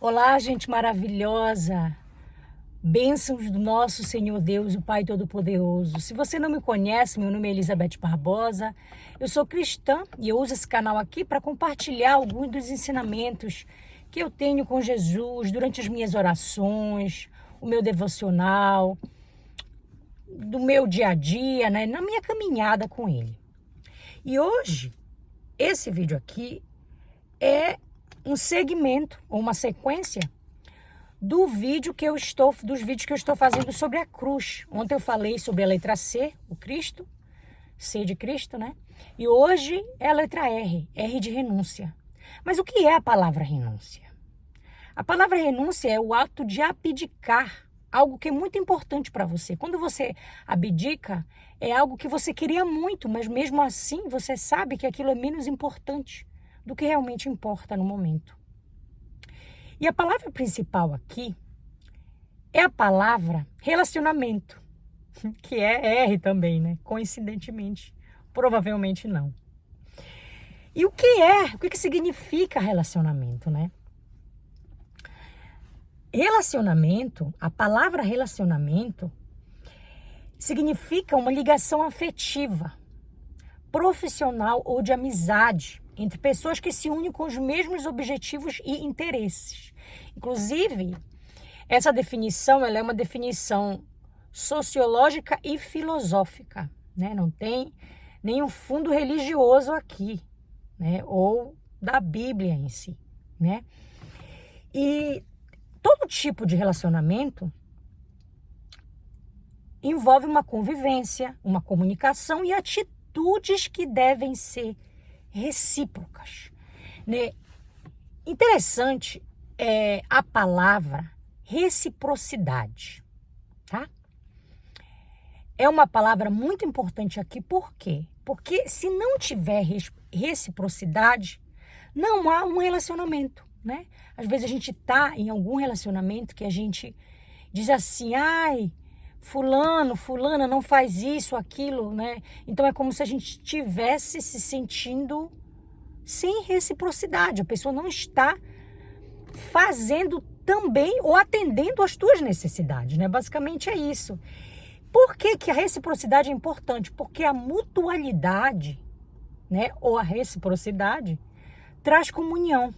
Olá, gente maravilhosa! Bênçãos do nosso Senhor Deus, o Pai Todo-Poderoso. Se você não me conhece, meu nome é Elizabeth Barbosa, eu sou cristã e eu uso esse canal aqui para compartilhar alguns dos ensinamentos que eu tenho com Jesus durante as minhas orações, o meu devocional, do meu dia a dia, né, na minha caminhada com Ele. E hoje, esse vídeo aqui é um segmento ou uma sequência dos vídeos que eu estou fazendo sobre a cruz. Ontem eu falei sobre a letra C, o Cristo, C de Cristo, né? E hoje é a letra R, R de renúncia. Mas o que é a palavra renúncia? A palavra renúncia é o ato de abdicar, algo que é muito importante para você. Quando você abdica, é algo que você queria muito, mas mesmo assim você sabe que aquilo é menos importante do que realmente importa no momento. E a palavra principal aqui é a palavra relacionamento, que é R também, né? Coincidentemente, provavelmente não. E o que significa relacionamento, né? Relacionamento, a palavra relacionamento significa uma ligação afetiva, profissional ou de amizade entre pessoas que se unem com os mesmos objetivos e interesses. Inclusive, essa definição ela é uma definição sociológica e filosófica, né? Não tem nenhum fundo religioso aqui, né? Ou da Bíblia em si, né? E todo tipo de relacionamento envolve uma convivência, uma comunicação e atitudes que devem ser recíprocas, né? Interessante é a palavra reciprocidade, tá? É uma palavra muito importante aqui, por quê? Porque se não tiver reciprocidade, não há um relacionamento, né? Às vezes a gente tá em algum relacionamento que a gente diz assim, ai, fulana não faz isso, aquilo, né? Então é como se a gente estivesse se sentindo sem reciprocidade. A pessoa não está fazendo também ou atendendo às tuas necessidades, né? Basicamente é isso. Por que que a reciprocidade é importante? Porque a mutualidade, né, ou a reciprocidade traz comunhão.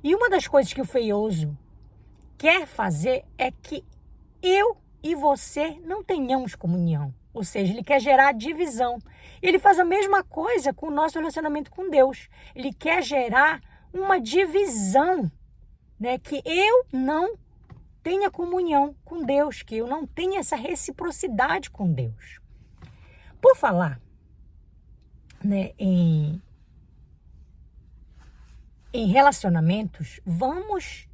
E uma das coisas que o feioso quer fazer é que eu e você não tenhamos comunhão. Ou seja, ele quer gerar divisão. Ele faz a mesma coisa com o nosso relacionamento com Deus. Ele quer gerar uma divisão, né? Que eu não tenha comunhão com Deus, que eu não tenha essa reciprocidade com Deus. Por falar, né, em relacionamentos, vamos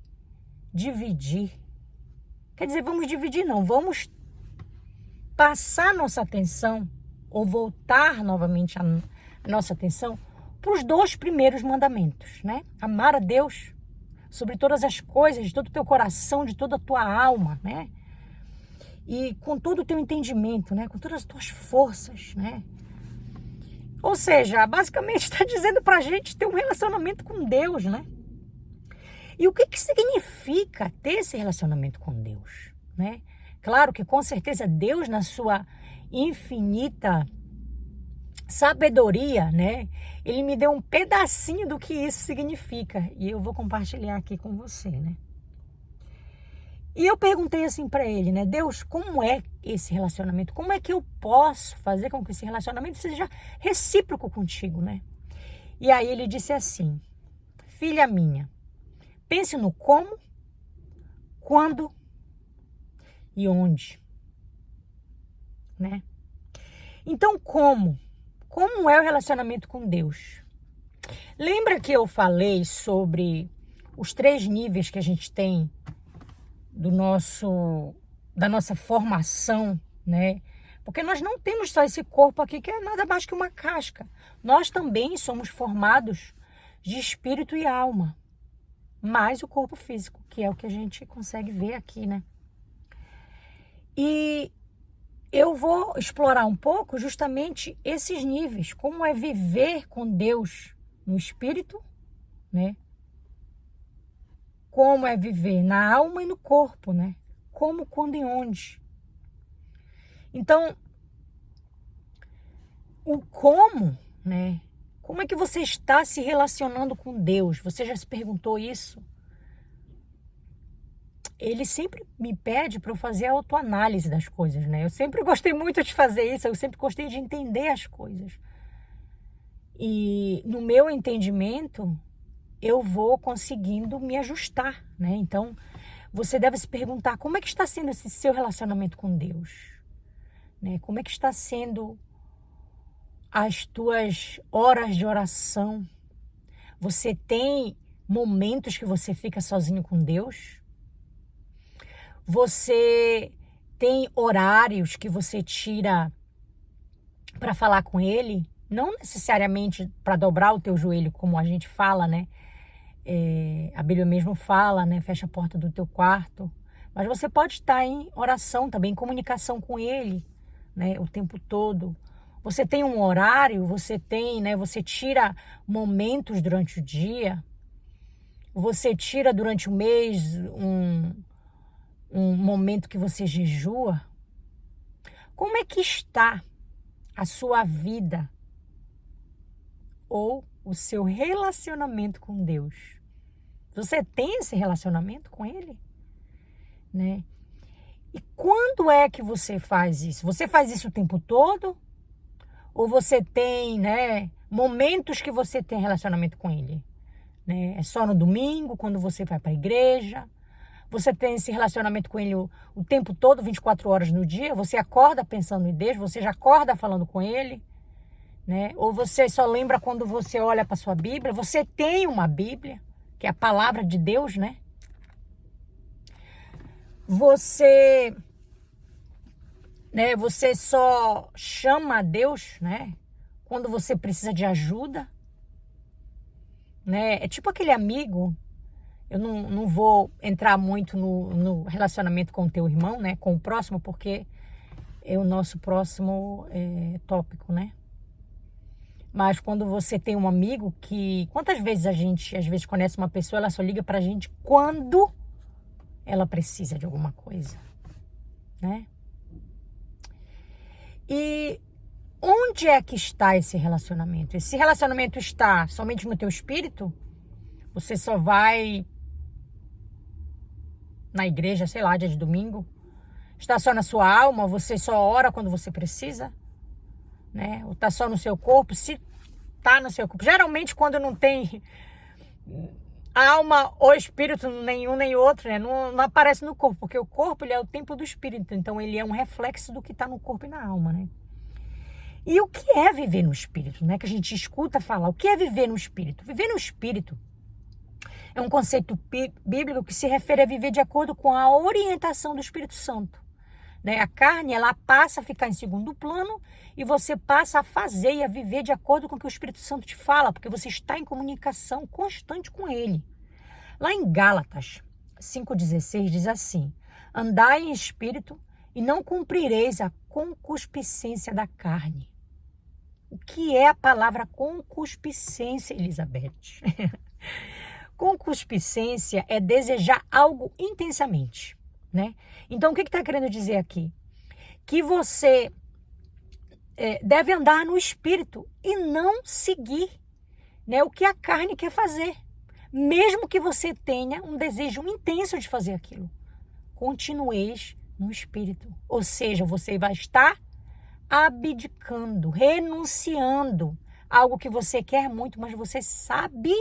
dividir. Quer dizer, vamos dividir não, vamos passar nossa atenção ou voltar novamente a nossa atenção para os 2 primeiros mandamentos, né? Amar a Deus sobre todas as coisas, de todo o teu coração, de toda a tua alma, né? E com todo o teu entendimento, né? Com todas as tuas forças, né? Ou seja, basicamente está dizendo para a gente ter um relacionamento com Deus, né? E o que significa ter esse relacionamento com Deus, né? Claro que com certeza Deus, na sua infinita sabedoria, né? Ele me deu um pedacinho do que isso significa e eu vou compartilhar aqui com você, né? E eu perguntei assim para ele, né? Deus, como é esse relacionamento? Como é que eu posso fazer com que esse relacionamento seja recíproco contigo, né? E aí ele disse assim, filha minha, pense no como, quando e onde, né? Então, como é o relacionamento com Deus? Lembra que eu falei sobre os 3 níveis que a gente tem da nossa formação, né? Porque nós não temos só esse corpo aqui que é nada mais que uma casca. Nós também somos formados de espírito e alma, mais o corpo físico, que é o que a gente consegue ver aqui, né? E eu vou explorar um pouco justamente esses níveis, como é viver com Deus no espírito, né? como é viver na alma e no corpo, né? Como, quando e onde. Então, o como, né? Como é que você está se relacionando com Deus? Você já se perguntou isso? Ele sempre me pede para eu fazer a autoanálise das coisas, né? Eu sempre gostei muito de fazer isso, eu sempre gostei de entender as coisas. E no meu entendimento, eu vou conseguindo me ajustar, né? Então, você deve se perguntar como é que está sendo esse seu relacionamento com Deus, né? Como é que está sendo as tuas horas de oração? Você tem momentos que você fica sozinho com Deus? Você tem horários que você tira para falar com Ele? Não necessariamente para dobrar o teu joelho, como a gente fala, né? A Bíblia mesmo fala, né? Fecha a porta do teu quarto. Mas você pode estar em oração também, em comunicação com Ele, né? O tempo todo. Você tem um horário, você tem, né? Você tira momentos durante o dia. Você tira durante o mês um momento que você jejua. Como é que está a sua vida ou o seu relacionamento com Deus? Você tem esse relacionamento com Ele, né? E quando é que você faz isso? Você faz isso o tempo todo? Ou você tem, né, momentos que você tem relacionamento com Ele, né? É só no domingo, quando você vai para a igreja? Você tem esse relacionamento com Ele o tempo todo, 24 horas no dia? Você acorda pensando em Deus? Você já acorda falando com Ele, né? Ou você só lembra quando você olha para sua Bíblia? Você tem uma Bíblia, que é a palavra de Deus, né? Você só chama a Deus, né? Quando você precisa de ajuda, né? É tipo aquele amigo. Eu não vou entrar muito no relacionamento com o teu irmão, né? Com o próximo, porque é o nosso próximo tópico, né? Mas quando você tem um amigo que... Quantas vezes a gente, às vezes, conhece uma pessoa, ela só liga pra gente quando ela precisa de alguma coisa, né? E onde é que está esse relacionamento? Esse relacionamento está somente no teu espírito? Você só vai na igreja, sei lá, dia de domingo? Está só na sua alma? Você só ora quando você precisa? Né? Ou está só no seu corpo? Se está no seu corpo. Geralmente, quando não tem alma ou espírito, nenhum nem outro, né? Não aparece no corpo, porque o corpo ele é o templo do espírito. Então, ele é um reflexo do que está no corpo e na alma, né? E o que é viver no espírito, né? Que a gente escuta falar. O que é viver no espírito? Viver no espírito é um conceito bíblico que se refere a viver de acordo com a orientação do Espírito Santo, né? A carne, ela passa a ficar em segundo plano e você passa a fazer e a viver de acordo com o que o Espírito Santo te fala, porque você está em comunicação constante com ele. Lá em Gálatas 5,16 diz assim: andai em espírito e não cumprireis a concupiscência da carne. O que é a palavra concupiscência, Elizabeth? Concupiscência é desejar algo intensamente, né? Então, o que está querendo dizer aqui? Que você deve andar no espírito e não seguir, né, o que a carne quer fazer. Mesmo que você tenha um desejo intenso de fazer aquilo. Continueis no espírito. Ou seja, você vai estar abdicando, renunciando a algo que você quer muito, mas você sabe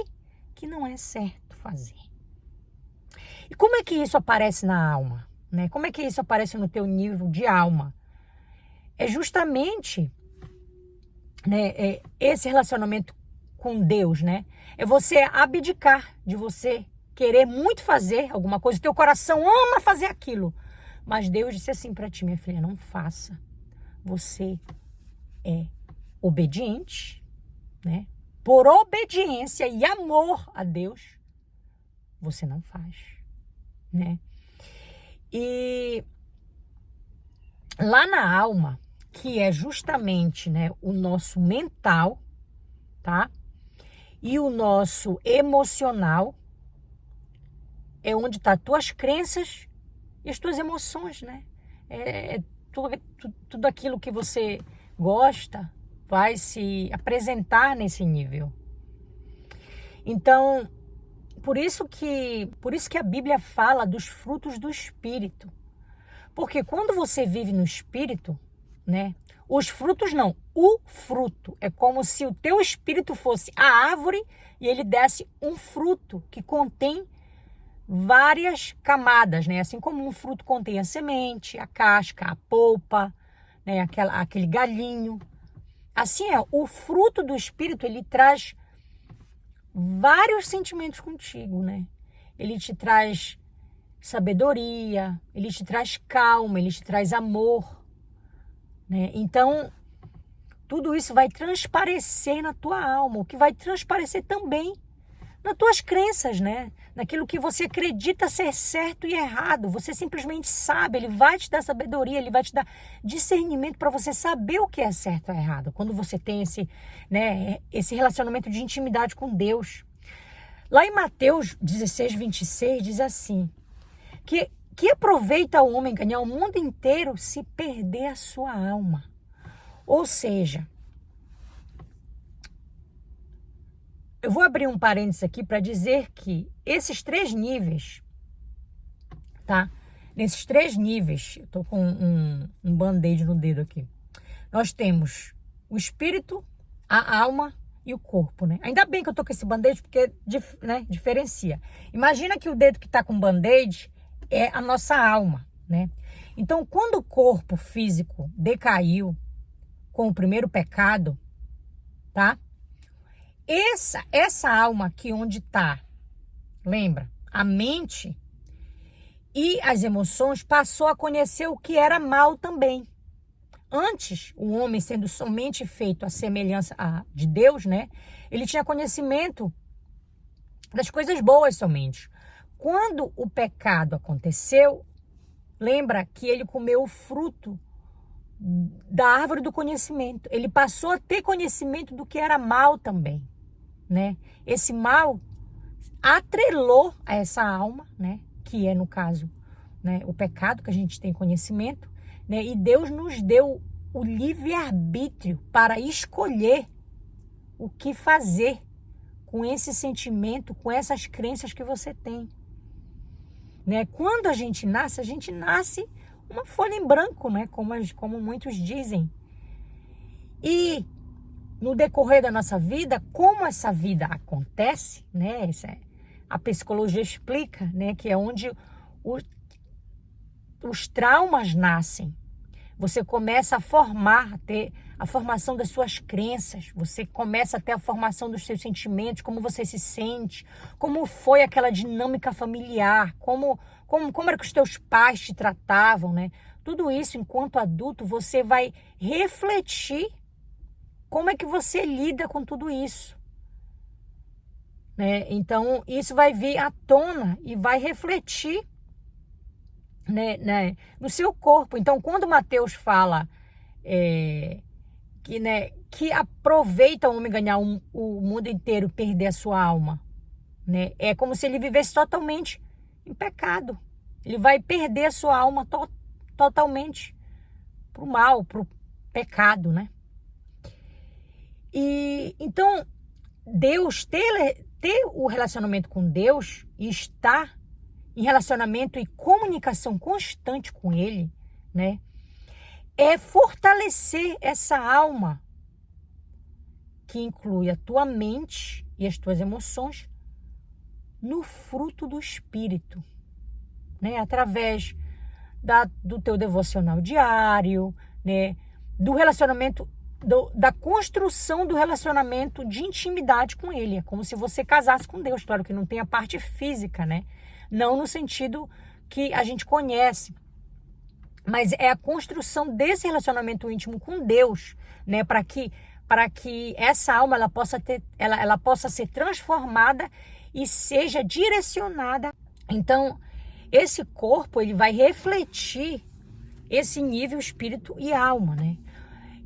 que não é certo fazer. E como é que isso aparece na alma, né? Como é que isso aparece no teu nível de alma? É justamente, né, esse relacionamento com Deus, né? É você abdicar de você querer muito fazer alguma coisa, teu coração ama fazer aquilo, mas Deus disse assim para ti, minha filha, não faça. Você é obediente, né? Por obediência e amor a Deus, você não faz, né? E lá na alma, que é justamente, né, o nosso mental, tá? E o nosso emocional, é onde estão as tuas crenças e as tuas emoções, né? Tudo aquilo que você gosta vai se apresentar nesse nível. Então, por isso que a Bíblia fala dos frutos do Espírito. Porque quando você vive no Espírito, né? Os frutos não, o fruto. É como se o teu espírito fosse a árvore e ele desse um fruto que contém várias camadas, né? Assim como um fruto contém a semente, a casca, a polpa, né? Aquele galinho. Assim o fruto do Espírito, ele traz vários sentimentos contigo, né? Ele te traz sabedoria, ele te traz calma, ele te traz amor, né? Então, tudo isso vai transparecer na tua alma, o que vai transparecer também nas tuas crenças, né? Naquilo que você acredita ser certo e errado. Você simplesmente sabe, ele vai te dar sabedoria, ele vai te dar discernimento para você saber o que é certo ou errado. Quando você tem esse relacionamento de intimidade com Deus. Lá em Mateus 16, 26, diz assim, que aproveita o homem ganhar o mundo inteiro se perder a sua alma. Ou seja, eu vou abrir um parênteses aqui para dizer que esses 3 níveis, tá? Nesses 3 níveis, eu tô com um band-aid no dedo aqui. Nós temos o espírito, a alma e o corpo, né? Ainda bem que eu tô com esse band-aid porque, né, diferencia. Imagina que o dedo que tá com band-aid é a nossa alma, né? Então, quando o corpo físico decaiu com o primeiro pecado, tá? Essa alma aqui onde está, lembra? A mente e as emoções passou a conhecer o que era mal também. Antes, o homem sendo somente feito à semelhança de Deus, né? Ele tinha conhecimento das coisas boas somente. Quando o pecado aconteceu, lembra que ele comeu o fruto da árvore do conhecimento. Ele passou a ter conhecimento do que era mal também, né? Esse mal atrelou a essa alma, né? Que é, no caso, né, o pecado, que a gente tem conhecimento, né? E Deus nos deu o livre-arbítrio para escolher o que fazer com esse sentimento, com essas crenças que você tem, né? Quando a gente nasce uma folha em branco, né? Como muitos dizem. E no decorrer da nossa vida, como essa vida acontece, né? A psicologia explica, né? Que é onde os traumas nascem. Você começa a ter a formação das suas crenças, você começa a ter a formação dos seus sentimentos, como você se sente, como foi aquela dinâmica familiar, como era que os teus pais te tratavam, né? Tudo isso, enquanto adulto, você vai refletir como é que você lida com tudo isso, né? Então, isso vai vir à tona e vai refletir, né, no seu corpo. Então, quando Mateus fala que aproveita o homem ganhar o mundo inteiro e perder a sua alma, né? É como se ele vivesse totalmente em pecado. Ele vai perder a sua alma totalmente pro mal, pro pecado, né? E então, Deus, ter o relacionamento com Deus e estar em relacionamento e comunicação constante com Ele, né? É fortalecer essa alma que inclui a tua mente e as tuas emoções no fruto do Espírito, né? Através do teu devocional diário, né? Do relacionamento, da construção do relacionamento de intimidade com Ele. É como se você casasse com Deus. Claro que não tem a parte física, né? Não no sentido que a gente conhece, mas é a construção desse relacionamento íntimo com Deus, né? Para que essa alma ela possa ser transformada e seja direcionada. Então, esse corpo, ele vai refletir esse nível espírito e alma, né?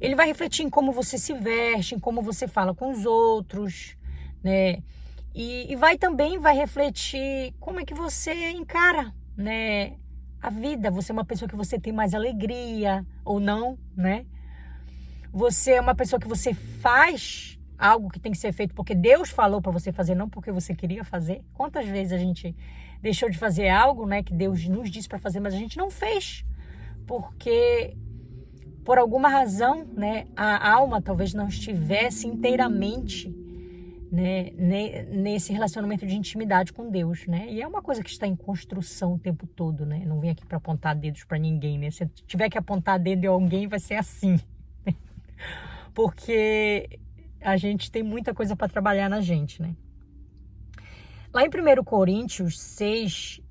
Ele vai refletir em como você se veste, em como você fala com os outros, né? E vai refletir como é que você encara, né, a vida. Você é uma pessoa que você tem mais alegria ou não, né? Você é uma pessoa que você faz algo que tem que ser feito porque Deus falou para você fazer, não porque você queria fazer. Quantas vezes a gente deixou de fazer algo, né, que Deus nos disse para fazer, mas a gente não fez porque por alguma razão, né, a alma talvez não estivesse inteiramente, né, nesse relacionamento de intimidade com Deus, né? E é uma coisa que está em construção o tempo todo, né? Não vim aqui para apontar dedos para ninguém, né? Se tiver que apontar dedo em alguém, vai ser assim. Porque a gente tem muita coisa para trabalhar na gente, né? Lá em 1 Coríntios 6,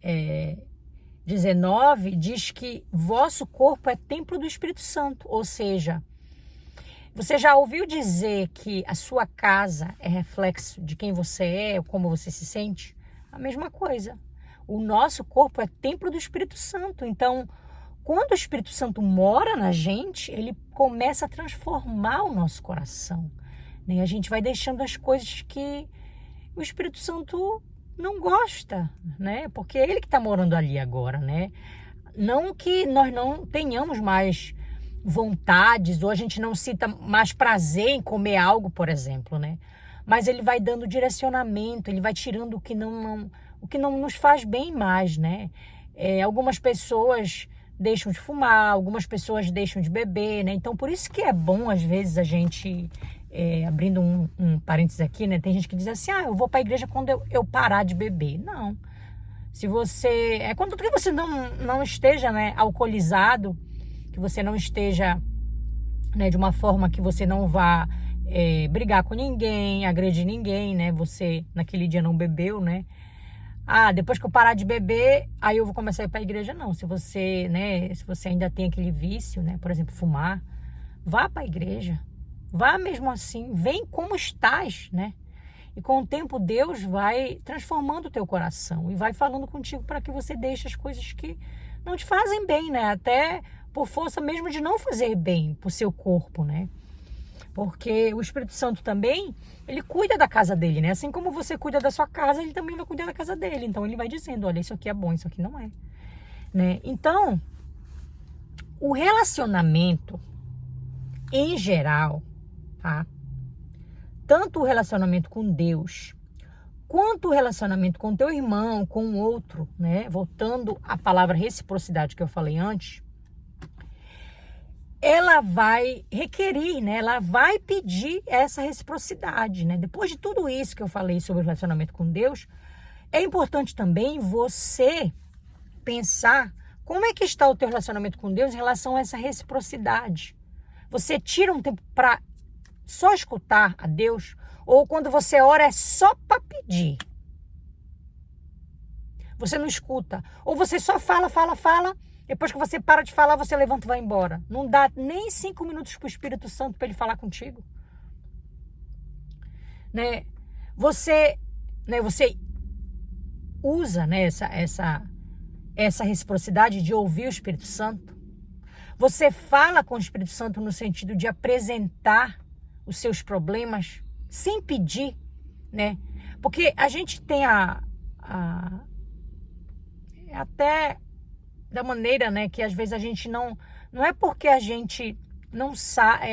19, diz que vosso corpo é templo do Espírito Santo. Ou seja, você já ouviu dizer que a sua casa é reflexo de quem você é, ou como você se sente? A mesma coisa. O nosso corpo é templo do Espírito Santo. Então, quando o Espírito Santo mora na gente, ele começa a transformar o nosso coração. E a gente vai deixando as coisas que o Espírito Santo não gosta, né? Porque é ele que está morando ali agora, né? Não que nós não tenhamos mais vontades, ou a gente não sinta mais prazer em comer algo, por exemplo, né? Mas ele vai dando direcionamento, ele vai tirando o que não nos faz bem mais, né? Algumas pessoas deixam de fumar, algumas pessoas deixam de beber, né? Então, por isso que é bom, às vezes, a gente, abrindo um parênteses aqui, né? Tem gente que diz assim, eu vou para a igreja quando eu parar de beber. Não. Se você... quando que você não esteja, né, alcoolizado, que você não esteja, né, de uma forma que você não vá brigar com ninguém, agredir ninguém, né? Você, naquele dia, não bebeu, né? Depois que eu parar de beber, aí eu vou começar a ir para a igreja. Não, se você ainda tem aquele vício, né, por exemplo, fumar, vá para a igreja. Vá mesmo assim, vem como estás, né? E com o tempo Deus vai transformando o teu coração e vai falando contigo para que você deixe as coisas que não te fazem bem, né? Até por força mesmo de não fazer bem pro seu corpo, né? Porque o Espírito Santo também, ele cuida da casa dele, né? Assim como você cuida da sua casa, ele também vai cuidar da casa dele. Então, ele vai dizendo, olha, isso aqui é bom, isso aqui não é. Né? Então, o relacionamento, em geral, tá? Tanto o relacionamento com Deus, quanto o relacionamento com teu irmão, com o outro, né? Voltando à palavra reciprocidade que eu falei antes, ela vai requerir, né? Ela vai pedir essa reciprocidade, né? Depois de tudo isso que eu falei sobre o relacionamento com Deus, é importante também você pensar como é que está o teu relacionamento com Deus em relação a essa reciprocidade. Você tira um tempo para só escutar a Deus, ou quando você ora é só para pedir? Você não escuta, ou você só fala, depois que você para de falar, você levanta e vai embora. Não dá nem 5 minutos para o Espírito Santo para ele falar contigo. Né? Você usa, né, essa reciprocidade de ouvir o Espírito Santo. Você fala com o Espírito Santo no sentido de apresentar os seus problemas sem pedir, né? Porque a gente tem até da maneira, né, que às vezes a gente não é porque a gente não sabe,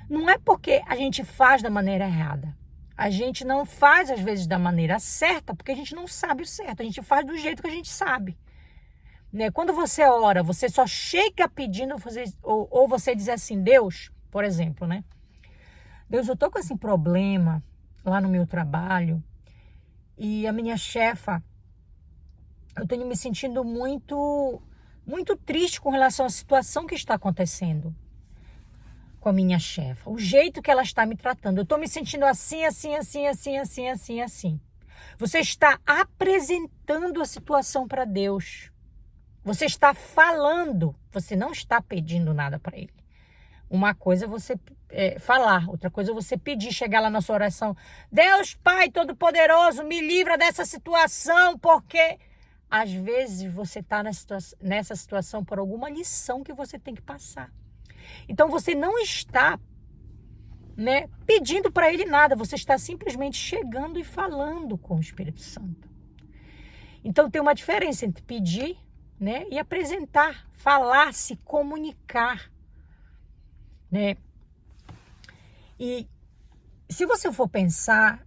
não é porque a gente faz da maneira errada. A gente não faz às vezes da maneira certa porque a gente não sabe o certo. A gente faz do jeito que a gente sabe. Né? Quando você ora, você só chega pedindo, ou você diz assim, Deus, por exemplo, né? Deus, eu tô com esse problema lá no meu trabalho e a minha chefa, eu tenho me sentindo muito, muito triste com relação à situação que está acontecendo com a minha chefa. O jeito que ela está me tratando. Eu estou me sentindo assim. Você está apresentando a situação para Deus. Você está falando. Você não está pedindo nada para Ele. Uma coisa é você falar. Outra coisa é você pedir, chegar lá na sua oração. Deus Pai Todo-Poderoso, me livra dessa situação, porque... Às vezes você está nessa situação por alguma lição que você tem que passar. Então você não está né, pedindo para ele nada, você está simplesmente chegando e falando com o Espírito Santo. Então tem uma diferença entre pedir, né, e apresentar, falar, se comunicar, né? E se você for pensar,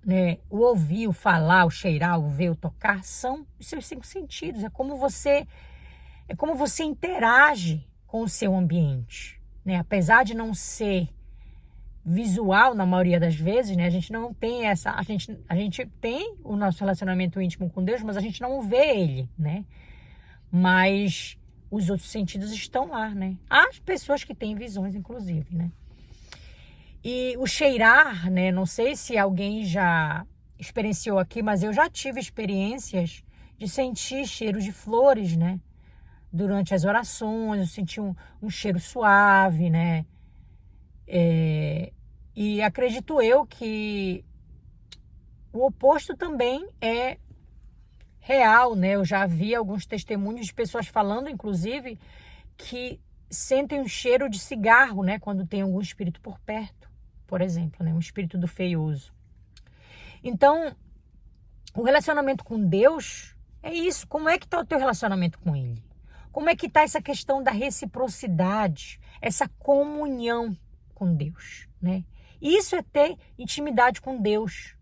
né, o ouvir, o falar, o cheirar, o ver, o tocar, são os seus 5 sentidos. É como você interage com o seu ambiente, né? Apesar de não ser visual na maioria das vezes, né? A gente não tem a gente tem o nosso relacionamento íntimo com Deus, mas a gente não vê ele, né? Mas os outros sentidos estão lá, né? Há pessoas que têm visões, inclusive, né? E o cheirar, né? Não sei se alguém já experienciou aqui, mas eu já tive experiências de sentir cheiro de flores, né? Durante as orações, eu senti um cheiro suave, né? E acredito eu que o oposto também é real, né? Eu já vi alguns testemunhos de pessoas falando, inclusive, que sentem um cheiro de cigarro, né? Quando tem algum espírito por perto, por exemplo, né? Um espírito do feioso. Então, o relacionamento com Deus é isso. Como é que está o teu relacionamento com Ele? Como é que está essa questão da reciprocidade, essa comunhão com Deus, né? Isso é ter intimidade com Deus.